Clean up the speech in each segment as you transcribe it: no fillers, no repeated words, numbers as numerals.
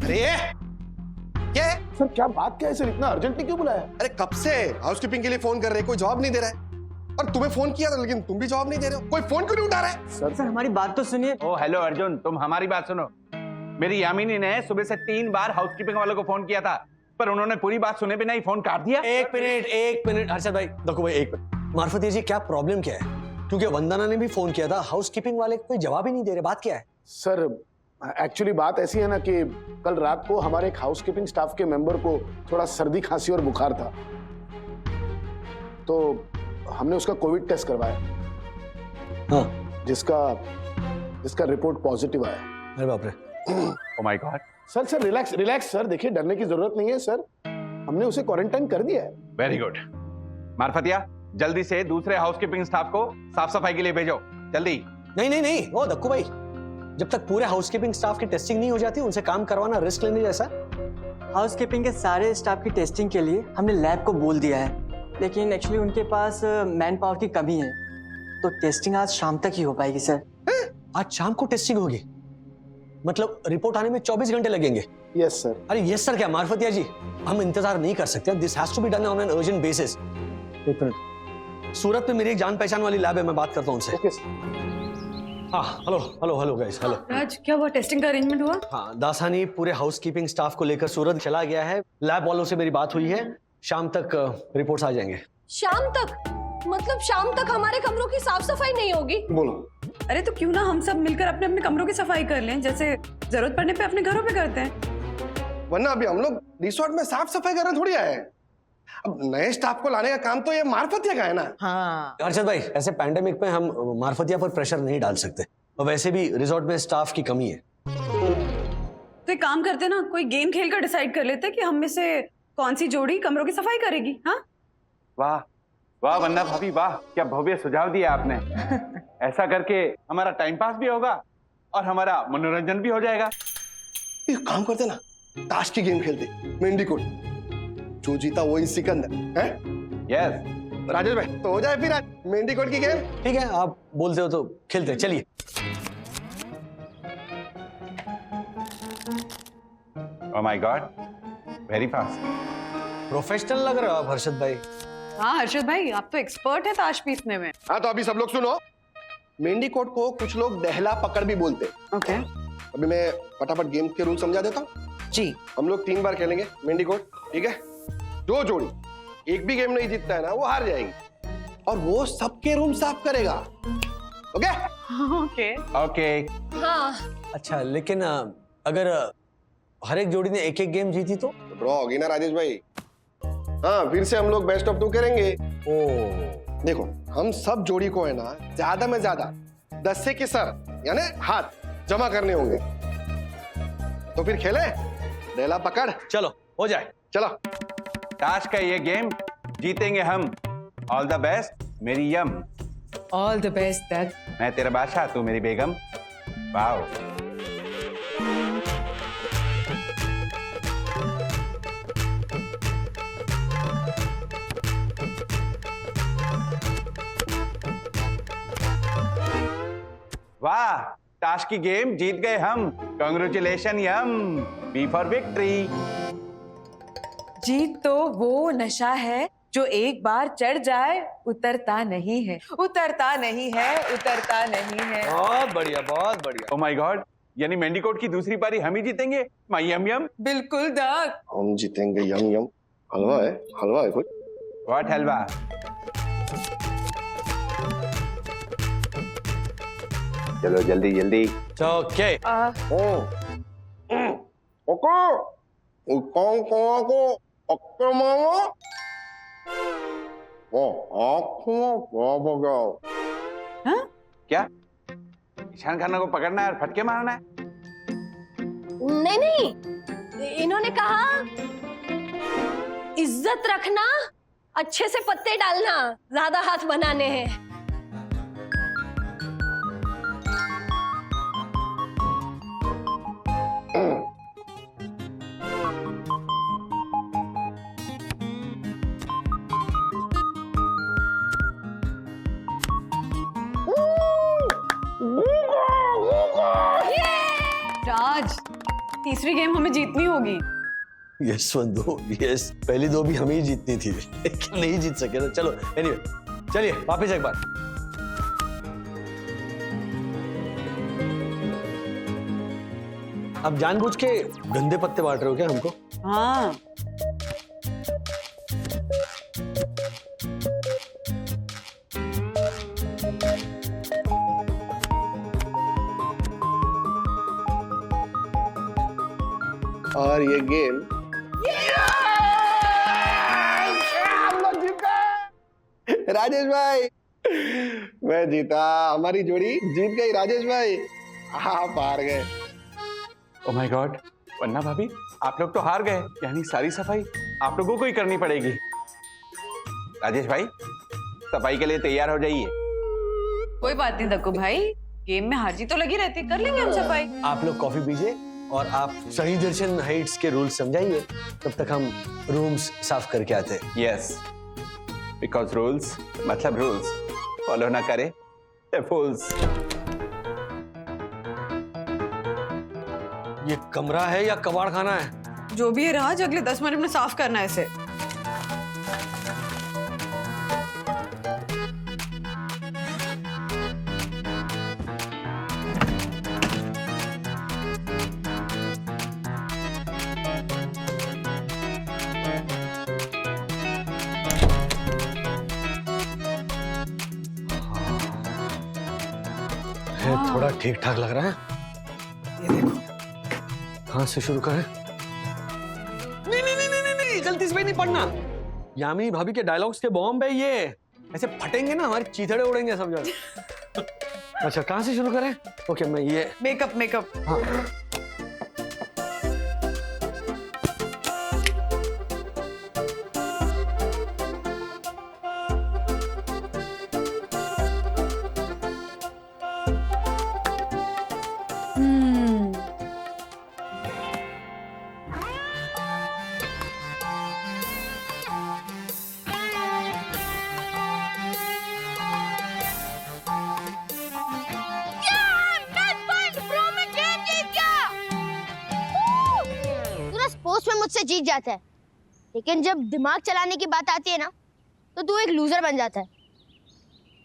अरे क्या है? सर क्या बात क्या है सर, इतना अर्जेंटली क्यों बुलाया? अरे कब से हाउसकीपिंग के लिए फोन कर रहे हैं, कोई जवाब नहीं दे रहा है। और तुम्हें फोन किया था लेकिन तुम भी जवाब नहीं दे रहे हो। कोई फोन क्यों नहीं उठा रहा है? सर हमारी बात तो सुनिए। ओ हेलो अर्जुन, तुम हमारी बात सुनो। मेरी यामिनी ने सुबह से 3 बार हाउसकीपिंग वालों को फोन किया था, पर उन्होंने पूरी बात सुने बिना ही फोन काट दिया। एक मिनट हर्षद भाई, देखो भाई एक मिनट। मार्फत जी क्या प्रॉब्लम क्या है? क्योंकि वंदना ने भी फोन किया था, हाउसकीपिंग वाले कोई जवाब ही नहीं दे रहे, बात क्या है? सर एक्चुअली बात ऐसी है ना कि कल रात को हमारे एक हाउसकीपिंग स्टाफ के मेंबर को थोड़ा सर्दी खांसी और बुखार था, तो हमने उसका कोविड टेस्ट करवाया। हाँ, जिसका रिपोर्ट पॉजिटिव आया। अरे बाप रे। Oh my God. Sir relax sir, देखिए डरने की जरूरत नहीं है सर, हमने उसे क्वारंटाइन कर दिया है। Very good. मार्फतिया, जल्दी से दूसरे हाउसकीपिंग स्टाफ को साफ सफाई के लिए भेजो, जल्दी। नहीं, ओ दक्कू भाई, जब तक पूरे हाउसकीपिंग स्टाफ की टेस्टिंग नहीं हो जाती उनसे काम करवाना रिस्क लेने जैसा। हाउसकीपिंग के सारे स्टाफ की टेस्टिंग के लिए हमने लैब को बोल दिया है, लेकिन एक्चुअली उनके पास मैन पावर की कमी है, तो टेस्टिंग आज शाम तक ही हो पाएगी सर। आज शाम को टेस्टिंग होगी? मतलब रिपोर्ट आने में 24 घंटे लगेंगे? Yes sir. अरे यस सर क्या मार्फतिया जी, हम इंतजार नहीं कर सकते, this has to be done on an urgent basis. एक मिनट, सूरत में मेरी एक जान पहचान वाली लैब है, मैं बात करता हूँ उनसे। Okay sir. हाँ हेलो गाइस, हेलो। राज, क्या हुआ? टेस्टिंग का अरेंजमेंट हुआ? हाँ, दासानी पूरे हाउसकीपिंग स्टाफ को लेकर सूरत चला गया है, लैब वालों से मेरी बात हुई है, शाम तक रिपोर्ट्स आ जाएंगे। शाम तक? मतलब शाम तक हमारे कमरों की साफ सफाई नहीं होगी? बोलो। अरे तो क्यों ना हम सब मिलकर अपने अपने कमरों की सफाई कर लें, जैसे जरूरत पड़ने पे अपने घरों पे करते हैं। वरना अभी हम लोग रिसोर्ट में साफ सफाई करने थोड़ी आए हैं। अब नए स्टाफ को लाने का काम तो ये मार्फतिया का है ना। हाँ, हर्षद भाई, ऐसे पैंडेमिक में हम मार्फतिया पर प्रेशर नहीं डाल सकते, और वैसे भी रिसोर्ट में स्टाफ की कमी है। तो एक काम करते ना, कोई गेम खेल कर डिसाइड कर लेते कि हम में से कौन सी जोड़ी कमरों की सफाई करेगी। हाँ, वाह वाह वंदना भाभी, वाह क्या भव्य सुझाव दिया आपने। ऐसा करके हमारा टाइम पास भी होगा और हमारा मनोरंजन भी हो जाएगा। एक काम करते ना, ताश की गेम खेलते, मेंढी कोट, जो जीता वही सिकंदर है। यस राजेश भाई, तो हो जाए फिर आज मेंढी कोट की गेम। ठीक है, आप बोलते हो तो खेलते हैं, चलिए। Oh my God, very fast. Professional लग रहे हो आप हर्षद भाई। हाँ हर्षद भाई, आप तो एक्सपर्ट है ताश पीसने में। हाँ तो अभी सब लोग सुनो, मेंढी कोट को कुछ लोग दहला पकड़ भी बोलते हैं। ओके। अभी मैं फटाफट गेम के रूल समझा देता हूँ। जी। हम लोग 3 बार खेलेंगे मेंढी कोट, ठीक है? जो जोड़ी एक भी गेम नहीं जीतता है ना, वो हार जाएगी, और वो सबके रूम साफ करेगा। ओके? ओके। ओके। हाँ। अच्छा, लेकिन अगर हर एक जोड़ी ने एक एक गेम जीती तो? ड्रॉ होगी ना राजेश भाई। हाँ, फिर से हम लोग बेस्ट ऑफ 2 करेंगे। ओ, देखो, हम सब जोड़ी को है ना ज्यादा में ज्यादा 10 से के सर यानी हाथ जमा करने होंगे। तो फिर खेले दहला पकड़। चलो हो जाए। चलो। ताश का ये गेम जीतेंगे हम। ऑल द बेस्ट मेरी यम। All the best that. मैं तेरा बादशाह, तू मेरी बेगम। वाओ। वाह, ताश की गेम जीत गए हम। कांग्रेचुलेशन यम, बी फॉर विक्ट्री। जीत तो वो नशा है जो एक बार चढ़ जाए उतरता नहीं है, उतरता नहीं है, उतरता नहीं है। बहुत बढ़िया, बहुत बढ़िया। ओ माय गॉड, यानी मेंढीकोट की दूसरी पारी हम ही जीतेंगे। माय यम यम। बिल्कुल दक। हम जीतेंगे यम यम। हलवा है कुछ। व्हाट हलवा? चलो जल्दी जल्दी। ओके। ओके। कौन को अक्कर मांगो? हाँ? क्या ईशान खाना को पकड़ना है और फटके मारना है? नहीं, इन्होंने कहा इज्जत रखना, अच्छे से पत्ते डालना, ज्यादा हाथ बनाने हैं। राज, तीसरी गेम हमें जीतनी होगी। यस वंदु, यस। पहली दो भी हमें ही जीतनी थी, लेकिन नहीं जीत सके ना। चलो एनीवे, चलिए वापस एक बार। अब जानबूझ के गंदे पत्ते बांट रहे हो क्या हमको? हाँ, और ये गेम हम लोग जीत गए। राजेश भाई, मैं जीता, हमारी जोड़ी जीत गई। राजेश भाई आप हार गए। ओ माय गॉड, वन्ना भाभी आप लोग तो हार गए, यानी सारी सफाई आप लोगों को ही करनी पड़ेगी। राजेश भाई सफाई के लिए तैयार हो जाइए। कोई बात नहीं दक्कू भाई, गेम में हार जीत तो लगी रहती, कर लेंगे हम सफाई। आप लोग कॉफी पीजिए और आप सही दर्शन हाइट्स के रूल्स समझाइए, तब तक हम रूम्स साफ करके आते हैं। यस, बिकॉज रूल्स मतलब रूल्स, फॉलो ना करे तो फूल्स। ये कमरा है या कबाड़ खाना है? जो भी है राज, अगले 10 मिनट में साफ करना है इसे। थोड़ा ठीक ठाक लग रहा है। ये देखो, कहां से शुरू करें? नहीं नहीं नहीं नहीं नहीं, गलती से नहीं पढ़ना। यामिनी भाभी के डायलॉग्स के बॉम्ब है ये, ऐसे फटेंगे ना हमारे चीथड़े उड़ेंगे सब जगह। अच्छा कहां से शुरू करें? ओके मैं ये मेकअप मेकअप। हाँ। स्पोर्ट्स में मुझसे जीत जाता है, लेकिन जब दिमाग चलाने की बात आती है ना, तो तू एक लूजर बन जाता है।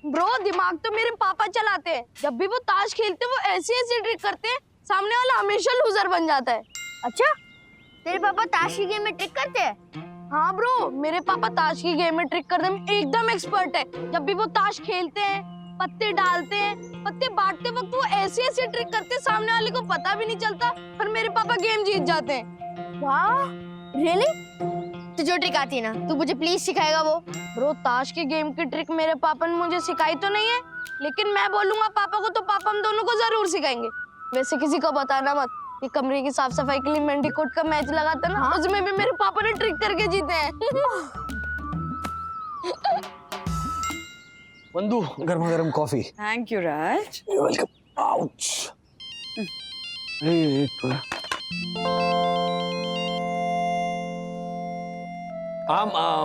ब्रो दिमाग तो मेरे पापा चलाते हैं। जब भी वो ताश खेलते हैं वो ऐसी ऐसी ट्रिक करते हैं, सामने वाला हमेशा लूजर बन जाता है। अच्छा, तेरे पापा ताश की गेम में ट्रिक करते हैं? हाँ ब्रो, मेरे पापा ताश की गेम में ट्रिक करने में एकदम एक्सपर्ट है। जब भी वो ताश खेलते हैं, पत्ते डालते हैं, पत्ते बांटते वक्त वो ऐसी ऐसी ट्रिक करते हैं, सामने वाले को पता भी नहीं चलता, पर मेरे पापा गेम जीत जाते हैं। वाह, रियली? तो जो ट्रिक आती है ना, तू मुझे प्लीज सिखाएगा वो? ब्रो ताश की गेम की ट्रिक मेरे पापा ने मुझे सिखाई तो नहीं है, लेकिन मैं बोलूंगा पापा को तो पापा हम दोनों को जरूर सिखाएंगे। वैसे किसी को बताना मत, ये कमरे की साफ सफाई के लिए मेंडीकोट का मैच लगा था ना, उसमें भी मेरे पापा ने ट्रिक करके जीते हैं। वंदु गर्मा गर्म coffee. Thank you Raj. Welcome. Ouch.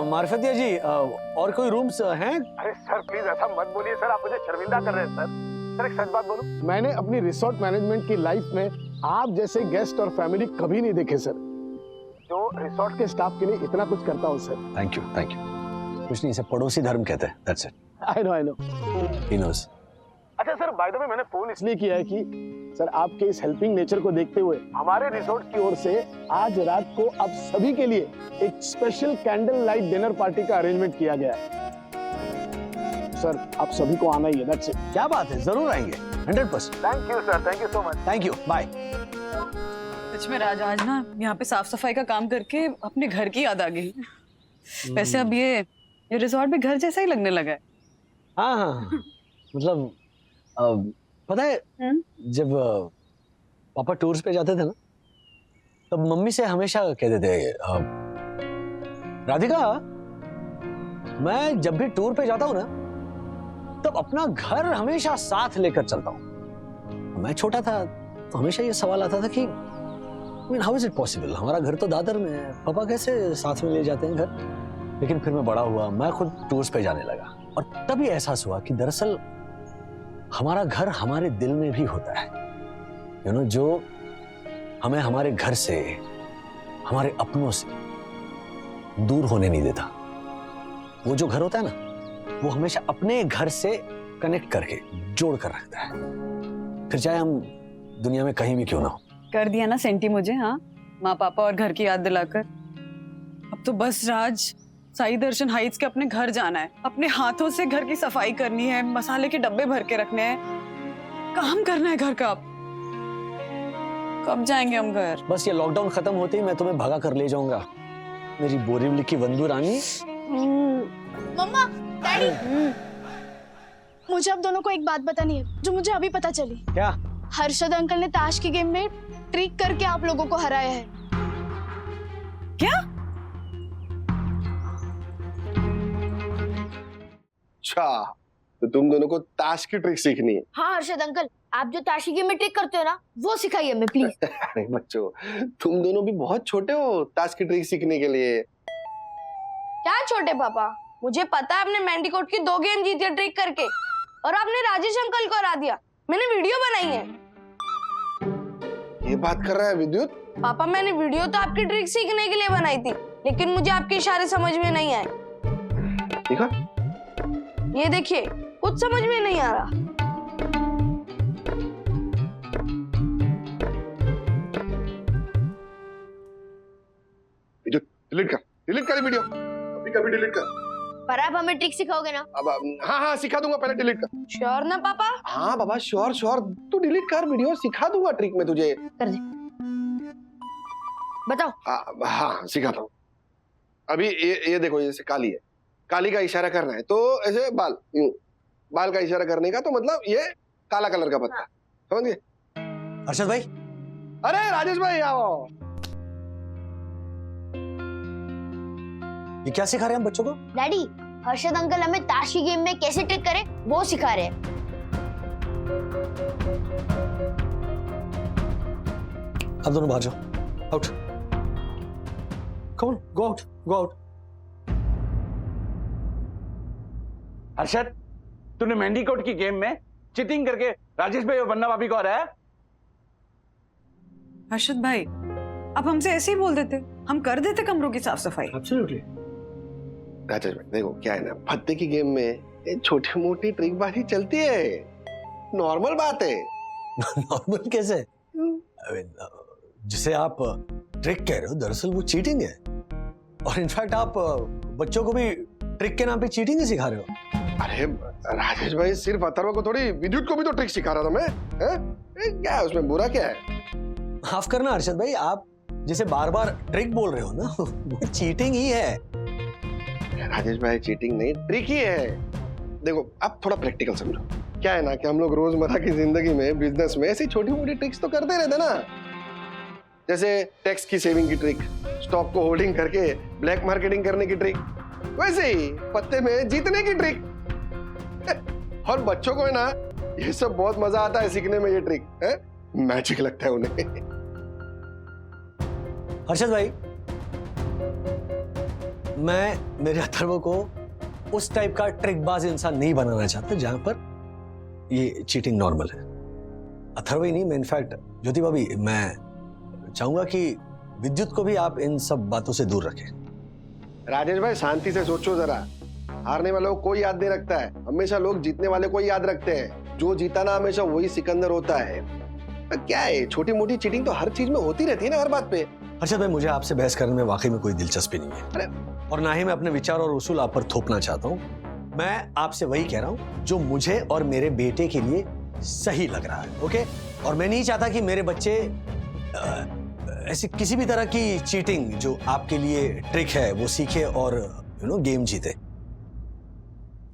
Marfatia ji, और कोई रूम्स हैं? अरे सर प्लीज ऐसा मत बोलिए सर, आप मुझे शर्मिंदा कर रहे हैं सर। सर एक सच बात बोलूं, मैंने अपनी रिसोर्ट मैनेजमेंट की लाइफ में आप जैसे गेस्ट और फैमिली कभी नहीं देखे सर, जो रिसोर्ट के स्टाफ के लिए इतना कुछ करता हूँ sir. Thank you thank you. कुछ नहीं, इसे पड़ोसी धर्म कहते हैं। That's it. I know. He knows. अच्छा सर, बाय द वे मैंने फोन इसलिए किया है कि सर आपके इस हेल्पिंग नेचर को देखते हुए हमारे रिसोर्ट की ओर से आज रात को आप सभी के लिए एक special candle light dinner party का अरेंजमेंट किया गया है। सर आप सभी को आना ही है। That's it. क्या बात है, जरूर आएंगे 100%। Thank you sir, thank you so much. Thank you, bye. सच में राज, आज ना यहाँ पे साफ सफाई का काम करके अपने घर की याद आ गई। वैसे अब ये रिजॉर्ट भी घर जैसा ही लगने लगा है। हाँ मतलब पता है जब पापा टूर्स पे जाते थे ना, तब मम्मी से हमेशा कहते थे, राधिका मैं जब भी टूर पे जाता हूँ ना, तब अपना घर हमेशा साथ लेकर चलता हूँ। मैं छोटा था तो हमेशा ये सवाल आता था कि हाउ इज इट पॉसिबल, हमारा घर तो दादर में है, पापा कैसे साथ में ले जाते हैं घर। लेकिन फिर मैं बड़ा हुआ, मैं खुद टूर्स पे जाने लगा, और तभी एहसास हुआ कि दरअसल हमारा घर हमारे दिल में भी होता है। जो हमें हमारे घर से, हमारे अपनों से दूर होने नहीं देता। वो जो घर होता है ना, वो हमेशा अपने घर से कनेक्ट करके जोड़ कर रखता है, फिर चाहे हम दुनिया में कहीं भी क्यों ना हो। कर दिया ना सेंटी मुझे, हाँ, माँ पापा और घर की याद दिलाकर। अब तो बस राज, साई दर्शन हाइट्स के अपने घर जाना है, अपने हाथों से घर की सफाई करनी है, मसाले के डब्बे भर के रखने हैं, काम करना है घर का। कब जाएंगे हम घर? बस ये लॉकडाउन खत्म होते ही मैं तुम्हें भगा कर ले जाऊंगा, मेरी बोरीवली की वंदू रानी। मम्मा, डैडी, मुझे आप दोनों को एक बात बतानी है जो मुझे अभी पता चली। क्या? हर्षद अंकल ने ताश की गेम में ट्रिक करके आप लोगों को हराया है। क्या? अच्छा, तो तुम दोनों को ताश की ट्रिक सीखनी है? हाँ हर्षद अंकल, आप जो ताश की गेम में ट्रिक करते हो ना, वो सिखाइए हमें प्लीज। अरे बच्चों, तुम दोनों भी बहुत छोटे हो ताश की ट्रिक सीखने के लिए। क्या छोटे पापा, मुझे पता है आपने मैंडीकोट की 2 गेम जीती है ट्रिक करके, और आपने राजेश अंकल को हरा दिया। मैंने वीडियो बनाई है। ये बात कर रहा है विद्युत? पापा, मैंने वीडियो तो आपकी ट्रिक सीखने के लिए बनाई थी, लेकिन मुझे आपके इशारे समझ में नहीं आए। देखा? ये देखिए, कुछ समझ में नहीं आ रहा। डिलीट कर वीडियो, अभी कभी डिलीट कर। पर आप हमें ट्रिक सिखाओगे ना? अब हाँ हाँ सिखा दूंगा, पहले डिलीट कर। श्योर ना पापा? हाँ बाबा, श्योर श्योर, तू डिलीट कर वीडियो, सिखा दूंगा ट्रिक में तुझे। कर दे, बताओ। हाँ सिखाता हूँ। अभी ये देखो, जैसे काली है, काली का इशारा करना है तो ऐसे बाल का इशारा करने का, तो मतलब ये काला कलर का पत्ता, समझ गए? हर्षद भाई, अरे राजेश भाई आओ। ये क्या सिखा रहे हैं हम बच्चों को? डैडी, हर्षद अंकल हमें ताश की गेम में कैसे ट्रिक करे वो सिखा रहे हैं। अब दोनों बाहर जाओ, out, come on, go out, go out. Harshad, तूने मैंडीकोट की गेम में चीटिंग करके राजेश भाई और वन्ना भाभी को हराया? हर्षद भाई, आप हमसे ऐसे ही बोल देते, हम कर देते कमरों की साफ सफाई। एब्सोल्युटली। राजेश भाई देखो, क्या है ना, पत्ते की गेम में ये छोटी मोटी ट्रिकबाजी चलती है, नॉर्मल बात है। नॉर्मल कैसे? जिसे आप ट्रिक कह रहे हो, दरअसल वो चीटिंग है, और इनफैक्ट आप बच्चों को भी ट्रिक के नाम पे चीटिंग ही सिखा रहे हो। अरे राजेश भाई, सिर्फ अथर्व को थोड़ी, विद्युत को भी तो ट्रिक सिखा रहा था मैं। क्या है उसमें, बुरा क्या है? माफ करना हर्षद भाई, आप जिसे बार बार ट्रिक बोल रहे हो ना, वो चीटिंग ही है। राजेश भाई, चीटिंग नहीं, ट्रिक ही है। देखो, आप थोड़ा प्रैक्टिकल समझो। क्या है ना कि हम लोग रोजमर्रा की जिंदगी में, बिजनेस में ऐसी छोटी मोटी ट्रिक्स तो करते रहते ना, जैसे टैक्स की सेविंग की ट्रिक, स्टॉक को होल्डिंग करके ब्लैक मार्केटिंग करने की ट्रिक, वैसे ही पत्ते में जीतने की ट्रिक। और बच्चों को है ना, ये सब बहुत मजा आता है सीखने में, ये ट्रिक है, मैजिक लगता है उन्हें। हर्षद भाई, मैं मेरे अथर्व को उस टाइप का ट्रिकबाज इंसान नहीं बनाना चाहता जहां पर ये चीटिंग नॉर्मल है। अथर्व ही नहीं, मैं इनफैक्ट ज्योति भाभी, मैं चाहूंगा कि विद्युत को भी आप इन सब बातों से दूर रखें। राजेश भाई, शांति से सोचो जरा, हारने वालों को कोई याद नहीं रखता है, हमेशा लोग जीतने वाले को ही याद रखते हैं। जो जीता ना हमेशा वही सिकंदर होता है। क्या है, छोटी मोटी चीटिंग तो हर चीज में होती रहती है ना, हर बात पे। हर्षद भाई, मुझे आपसे बहस करने में वाकई में कोई दिलचस्पी नहीं है, और ना ही मैं अपने विचार और उसूल आप पर थोपना चाहता हूँ। मैं आपसे वही कह रहा हूँ जो मुझे और मेरे बेटे के लिए सही लग रहा है, ओके? और मैं नहीं चाहता कि मेरे बच्चे ऐसी किसी भी तरह की चीटिंग जो आपके लिए ट्रिक है वो सीखे और गेम जीते,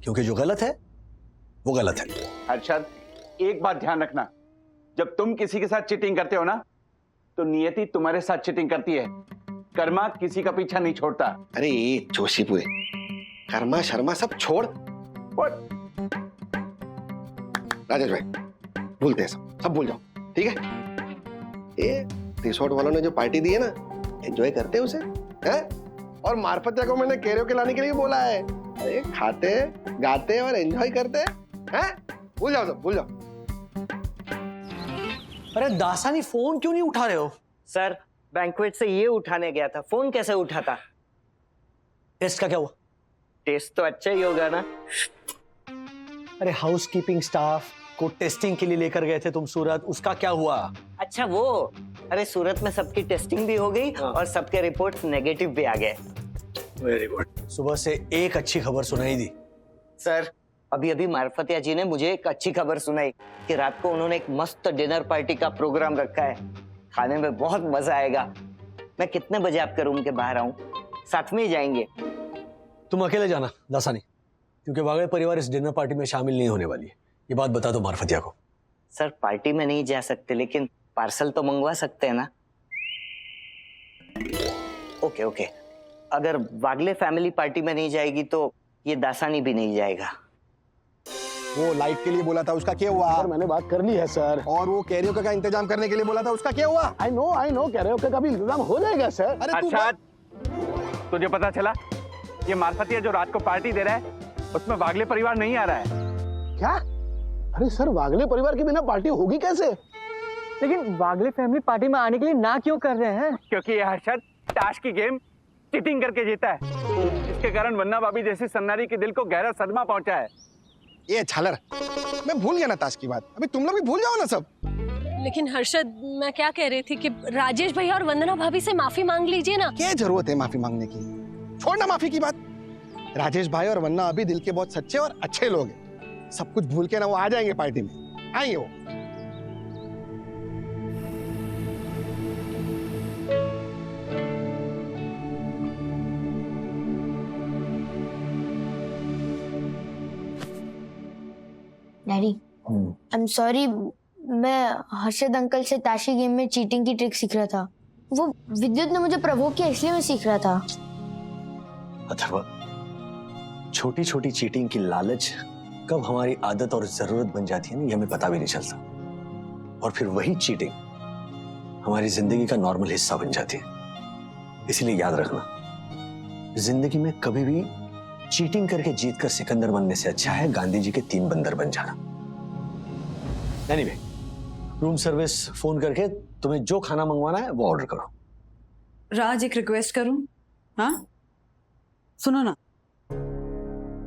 क्योंकि जो गलत है वो गलत है। हर्षद, एक बात ध्यान रखना, जब तुम किसी के साथ चीटिंग करते हो ना, तो नियति तुम्हारे साथ चीटिंग करती है, कर्मा किसी का पीछा नहीं छोड़ता। अरे जोशीपुरे, कर्मा शर्मा सब छोड़। राजेश भाई, भूलते हैं, सब भूल जाओ, ठीक है? ये रिसोर्ट वालों ने जो पार्टी दी है ना, एंजॉय करते हैं उसे, हैं? और मारपत्या को मैंने कैरियोके लाने के लिए बोला है। अरे खाते, गाते और एंजॉय करते हैं? भूल जाओ, सब भूल जाओ। अरे दासानी, फोन क्यों नहीं उठा रहे हो? सर बैंक्वेट से ये उठाने गया था, फोन कैसे उठाता? टेस्ट का क्या हुआ? टेस्ट तो अच्छा ही होगा ना। अरे हाउसकीपिंग स्टाफ को टेस्टिंग के लिए लेकर गए थे तुम सूरत, उसका क्या हुआ? अच्छा वो, अरे सूरत में सबकी टेस्टिंग भी हो गई और सबके रिपोर्ट्स नेगेटिव भी आ गए। Very good. सुबह से एक अच्छी खबर सुनाई दी। सर अभी अभी मार्फतिया जी ने मुझे एक अच्छी खबर सुनाई कि रात को उन्होंने एक मस्त डिनर पार्टी का प्रोग्राम रखा है। खाने में बहुत मजा आएगा। मैं कितने बजे आपके रूम के बाहर आऊं? साथ में ही जाएंगे। तुम अकेले जाना दासानी, क्योंकि वागड़े परिवार इस डिनर पार्टी में शामिल नहीं होने वाली है। ये बात बता दो मार्फतिया को। सर पार्टी में नहीं जा सकते, लेकिन पार्सल तो मंगवा सकते हैं ना? ओके ओके, अगर वागले फैमिली पार्टी में नहीं जाएगी तो ये दासानी भी नहीं जाएगा। वो लाइट के लिए बोला था, उसका क्या हुआ? सर मैंने बात कर ली है सर। और वो कैरियोके का इंतजाम करने के लिए बोला था, उसका क्या हुआ? आई नो कैरियोके का भी इंतजाम हो जाएगा सर। अरे तू अच्छा तुझे पता चला ये मार्फतिया जो रात को पार्टी दे रहा है उसमें वागले परिवार नहीं आ रहा है? क्या? अरे सर वागले परिवार के बिना पार्टी होगी कैसे? लेकिन वागले फैमिली पार्टी में आने के लिए ना क्यों कर रहे हैं? क्योंकि ये हर्षद ताश की गेम चीटिंग करके जीता है, इसके कारण वन्ना भाभी जैसी सन्नारी के दिल को गहरा सदमा पहुंचा है। ये झालर, मैं भूल गया ना ताश की बात। अभी तुम लोग भी भूल जाओ ना सब। लेकिन हर्षद, मैं क्या कह रही थी कि राजेश भैया और वंदना भाभी से माफी मांग लीजिए ना। क्या जरूरत है माफी मांगने की? छोड़ ना माफी की बात। राजेश भाई और वन्ना अभी दिल के बहुत सच्चे और अच्छे लोग हैं। सब कुछ भूल के ना वो आ जाएंगे पार्टी में। आएंगे वो। डैडी, आई एम सॉरी, मैं हर्षद अंकल से ताशी गेम में चीटिंग की ट्रिक सीख रहा था। वो विद्युत ने मुझे प्रवोक किया, इसलिए मैं सीख रहा था। अथर्व, छोटी छोटी चीटिंग की लालच कब हमारी आदत और जरूरत बन जाती है ना, ये हमें पता भी नहीं चलता। और फिर वही चीटिंग हमारी जिंदगी का नॉर्मल हिस्सा बन जाती है। इसलिए याद रखना, जिंदगी में कभी भी चीटिंग करके जीत कर सिकंदर बनने से अच्छा है गांधी जी के 3 बंदर बन जाना। एनीवे, रूम सर्विस फोन करके तुम्हें जो खाना मंगवाना है वो ऑर्डर करो। राज, एक रिक्वेस्ट करूं? हाँ सुनो ना,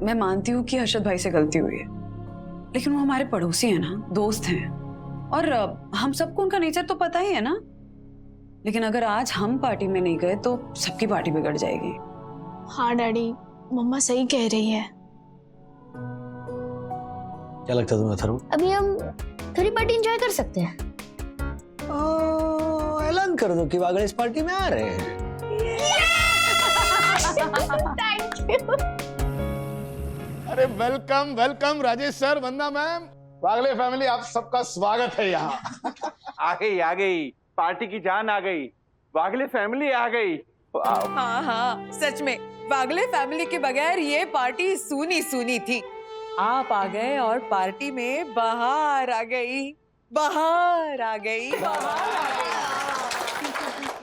मैं मानती हूँ कि हर्षद भाई से गलती हुई है, लेकिन वो हमारे पड़ोसी हैं ना, दोस्त हैं, और हम सबको उनका नेचर तो पता ही है ना। लेकिन अगर आज हम पार्टी में नहीं गए तो सबकी पार्टी बिगड़ जाएगी। हाँ डैडी, मम्मा सही कह रही है। क्या लगता है तुम्हें अथर्व? अभी हम थोड़ी पार्टी एंजॉय कर सकते हैं। ऐलान कर दो कि वागड़े इस पार्टी में आ रहे हैं। Thank you. अरे वेलकम वेलकम राजेश सर, वंदना मैम, वागले फैमिली, आप सबका स्वागत है यहाँ। आ गई पार्टी की जान आ गई, वागले फैमिली आ गई। हाँ हाँ सच में वागले फैमिली के बगैर ये पार्टी सूनी सूनी थी। आप आ गए और पार्टी में बाहर आ गई, बाहर आ गई, बाहर आ गई।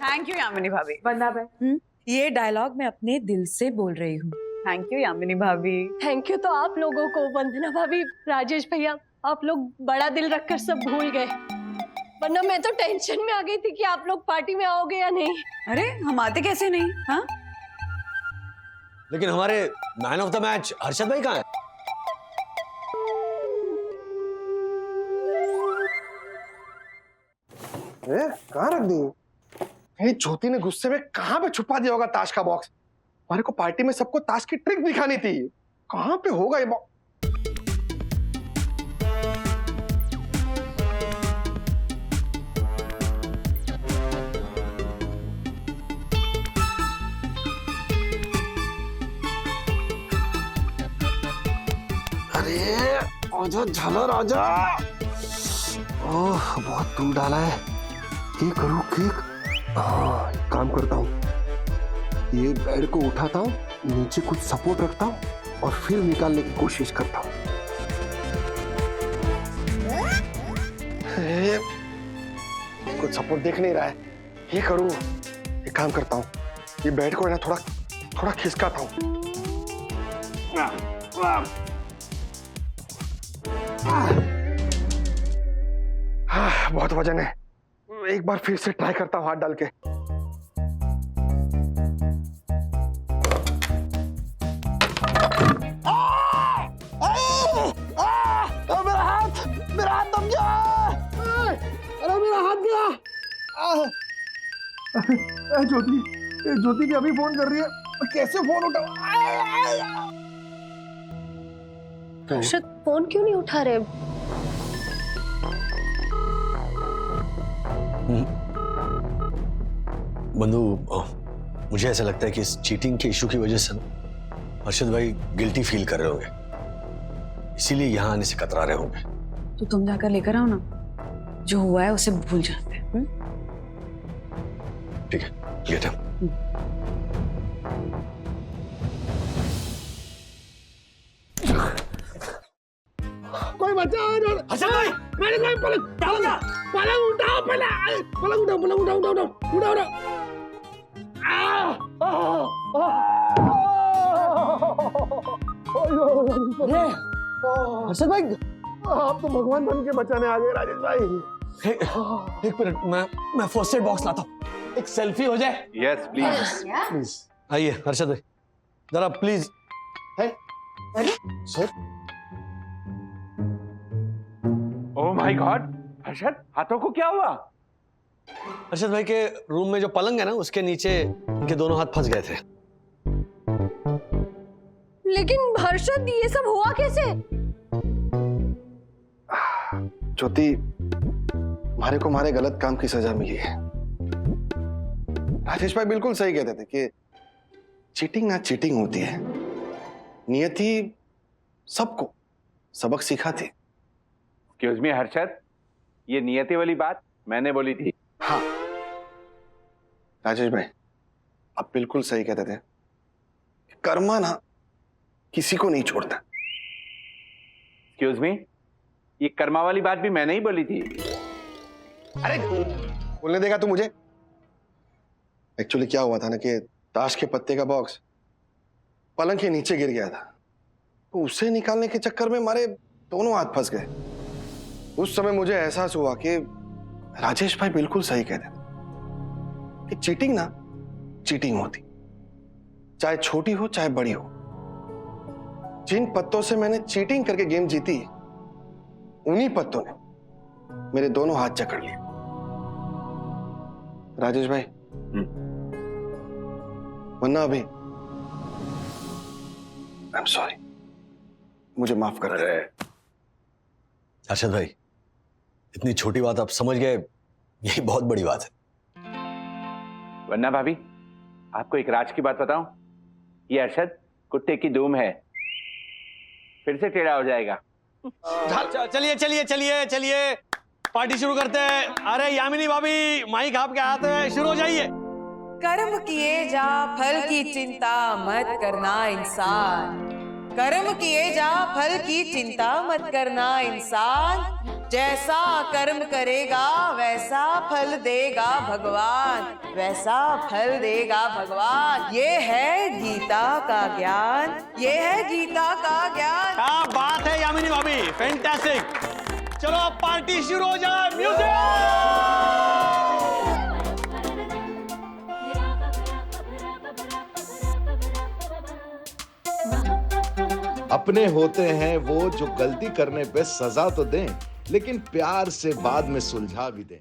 थैंक यू यामिनी भाभी। वंदना भाई, ये डायलॉग मैं अपने दिल से बोल रही हूँ। थैंक यू यामिनी भाभी। थैंक यू तो आप लोगों को, वंदना भाभी, राजेश भैया, आप लोग बड़ा दिल रखकर सब भूल गए, वरना मैं तो टेंशन में आ गई थी कि आप लोग पार्टी में आओगे या नहीं। अरे हम आते कैसे नहीं? हाँ, लेकिन हमारे man of the match Harshad भाई कहाँ है? कहाँ रख दी? ये ज्योति ने गुस्से में कहाँ पे छुपा दिया होगा ताश का बॉक्स? हमारे को पार्टी में सबको ताश की ट्रिक दिखानी थी। कहाँ पे होगा ये बॉक्स? अरे आजा झालर आजा। ओह बहुत दूर डाला है। क्या करूँ केक? एक काम करता हूँ, ये बेड को उठाता हूँ, नीचे कुछ सपोर्ट रखता हूँ और फिर निकालने की कोशिश करता हूँ। कुछ सपोर्ट देख नहीं रहा है। ये करूँ, एक काम करता हूँ, ये बेड को ना थोड़ा थोड़ा खिसकाता हूँ। बहुत वजन है, एक बार फिर से ट्राई करता हूँ हाथ डाल के। मेरा हाथ दब गया। अरे मेरा हाथ गया। ज्योति भी अभी फोन कर रही है, कैसे फोन उठाऊं? हर्षद फोन क्यों नहीं उठा रहे? बंधु, मुझे ऐसा लगता है कि इस चीटिंग के इशू की वजह से हर्षद भाई गिल्टी फील कर रहे होंगे, इसीलिए यहाँ आने से कतरा रहे होंगे। तो तुम जाकर लेकर आओ ना, जो हुआ है उसे भूल जाते हैं। ठीक है, लेट कोई बचाओ। हर्षद भाई, मैंने कोई पलंग उठाओ, पहले पलंग उठाओ। हर्षद भाई, आप तो भगवान बन के बचाने आ गए राजेश भाई। एक मिनट, मैं फर्स्ट एड बॉक्स लाता हूँ। एक सेल्फी हो जाए। Yes please. प्लीज। आइए हर्षद भाई, जरा please. Sir, oh my God, Harshad हाथों को क्या हुआ? हर्षद भाई के रूम में जो पलंग है ना, उसके नीचे इनके दोनों हाथ फंस गए थे। लेकिन हर्षद ये सब हुआ कैसे? ज्योति, हमारे को हमारे गलत काम की सजा मिली है। राजेश भाई बिल्कुल सही कहते थे कि चीटिंग ना चीटिंग होती है, नियति सबको सबक सिखाती। एक्सक्यूज मी हर्षद, ये नियति वाली बात मैंने बोली थी। हाँ राजेश भाई, आप बिल्कुल सही कहते थे, कर्मा ना किसी को नहीं छोड़ता। एक्सक्यूज मी, ये कर्मा वाली बात भी मैंने ही बोली थी। अरे बोलने देगा तू मुझे? एक्चुअली क्या हुआ था ना कि ताश के पत्ते का बॉक्स पलंग के नीचे गिर गया था, तो उसे निकालने के चक्कर में हमारे दोनों हाथ फंस गए। उस समय मुझे एहसास हुआ कि राजेश भाई बिल्कुल सही कहते थे कि चीटिंग ना चीटिंग होती, चाहे छोटी हो चाहे बड़ी हो। जिन पत्तों से मैंने चीटिंग करके गेम जीती, उन्हीं पत्तों ने मेरे दोनों हाथ जकड़ लिए। राजेश भाई, वरना अभी आई एम सॉरी, मुझे माफ कर दे। हर्षद भाई, इतनी छोटी बात आप समझ गए, यही बहुत बड़ी बात है। वरना भाभी, आपको एक राज की बात बताऊं, ये अरशद कुत्ते की धूम है, फिर से टेढ़ा हो जाएगा। चलिए चलिए चलिए चलिए, पार्टी शुरू करते हैं। अरे यामिनी भाभी, माइक आपके हाथ में, शुरू हो जाइए। कर्म किए जा फल की चिंता मत करना इंसान, कर्म किए जा फल की चिंता मत करना इंसान, जैसा कर्म करेगा वैसा फल देगा भगवान, वैसा फल देगा भगवान। ये है गीता का ज्ञान, ये है गीता का ज्ञान। क्या बात है यामिनी भाभी, फैंटास्टिक। चलो अब पार्टी शुरू हो जाए, म्यूजिक। अपने होते हैं वो जो गलती करने पे सजा तो दें, लेकिन प्यार से बाद में सुलझा भी दें।